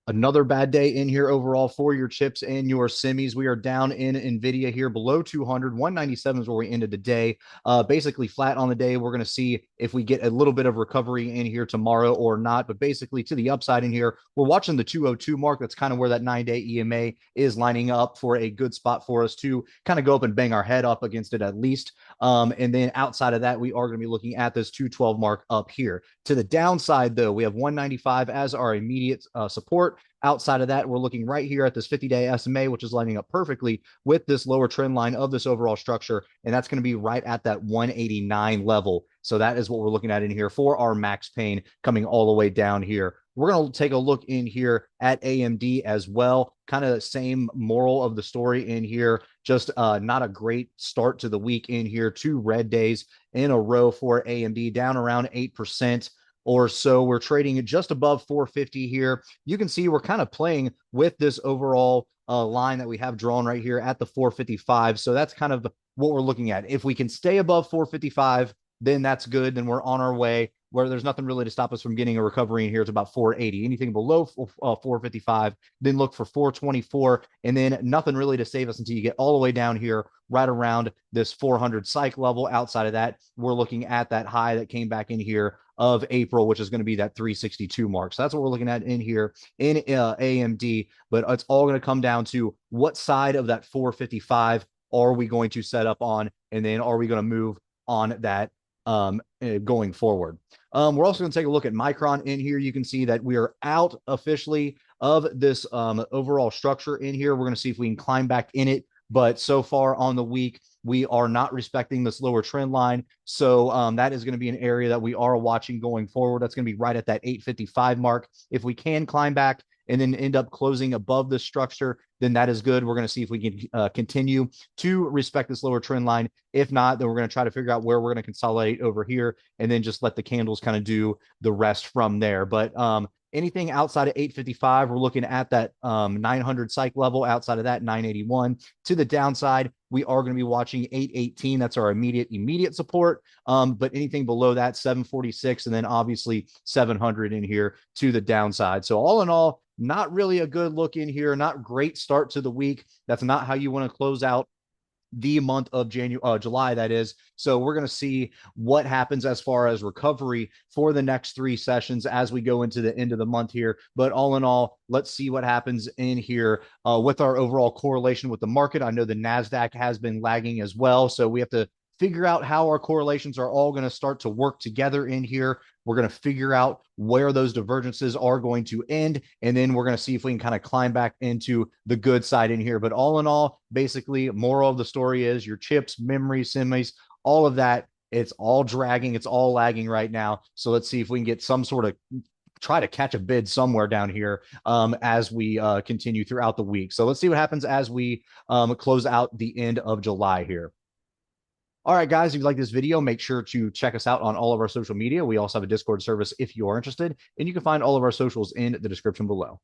Another bad day in here overall for your chips and your semis. We are down in NVIDIA here below 200. 197 is where we ended the day. Basically flat on the day. We're going to see if we get a little bit of recovery in here tomorrow or not. But basically to the upside in here, we're watching the 202 mark. That's kind of where that 9-day EMA is lining up for a good spot for us to kind of go up and bang our head up against it at least. And then outside of that, we are going to be looking at this 212 mark up here. To the downside, though, we have 195 as our immediate support. Outside of that, we're looking right here at this 50-day SMA, which is lining up perfectly with this lower trend line of this overall structure. And that's going to be right at that 189 level. So that is what we're looking at in here for our max pain coming all the way down here. We're going to take a look in here at AMD as well. Kind of same moral of the story in here. Just not a great start to the week in here. 2 red days in a row for AMD, down around 8% or so. We're trading just above 450 here. You can see we're kind of playing with this overall line that we have drawn right here at the 455. So that's kind of what we're looking at. If we can stay above 455, then that's good. Then we're on our way, where there's nothing really to stop us from getting a recovery in here. It's about 480. Anything below 455, then look for 424, and then nothing really to save us until you get all the way down here right around this 400 psych level. Outside of that, we're looking at that high that came back in here of April, which is going to be that 362 mark. So that's what we're looking at in here in AMD. But it's all going to come down to what side of that 455 are we going to set up on, and then are we going to move on that going forward. We're also going to take a look at Micron in here. You can see that we are out officially of this overall structure in here. We're going to see if we can climb back in it. But so far on the week, we are not respecting this lower trend line. So that is going to be an area that we are watching going forward. That's going to be right at that 855 mark. If we can climb back and then end up closing above this structure, then that is good. We're going to see if we can continue to respect this lower trend line. If not, then we're going to try to figure out where we're going to consolidate over here and then just let the candles kind of do the rest from there. But anything outside of 855, we're looking at that 900 psych level. Outside of that, 981. To the downside, we are going to be watching 818. That's our immediate support. But anything below that, 746, and then obviously 700 in here to the downside. So all in all, not really a good look in here. Not great start to the week. That's not how you want to close out the month of July, that is. So we're going to see what happens as far as recovery for the next 3 sessions as we go into the end of the month here. But all in all, let's see what happens in here with our overall correlation with the market. I know the NASDAQ has been lagging as well. So we have to figure out how our correlations are all going to start to work together in here. We're going to figure out where those divergences are going to end, and then we're going to see if we can kind of climb back into the good side in here. But all in all, basically, moral of the story is your chips, memory, semis, all of that, it's all dragging, it's all lagging right now. So let's see if we can get some sort of try to catch a bid somewhere down here as we continue throughout the week. So let's see what happens as we close out the end of July here. All right, guys, if you like this video, make sure to check us out on all of our social media. We also have a Discord service if you are interested, and you can find all of our socials in the description below.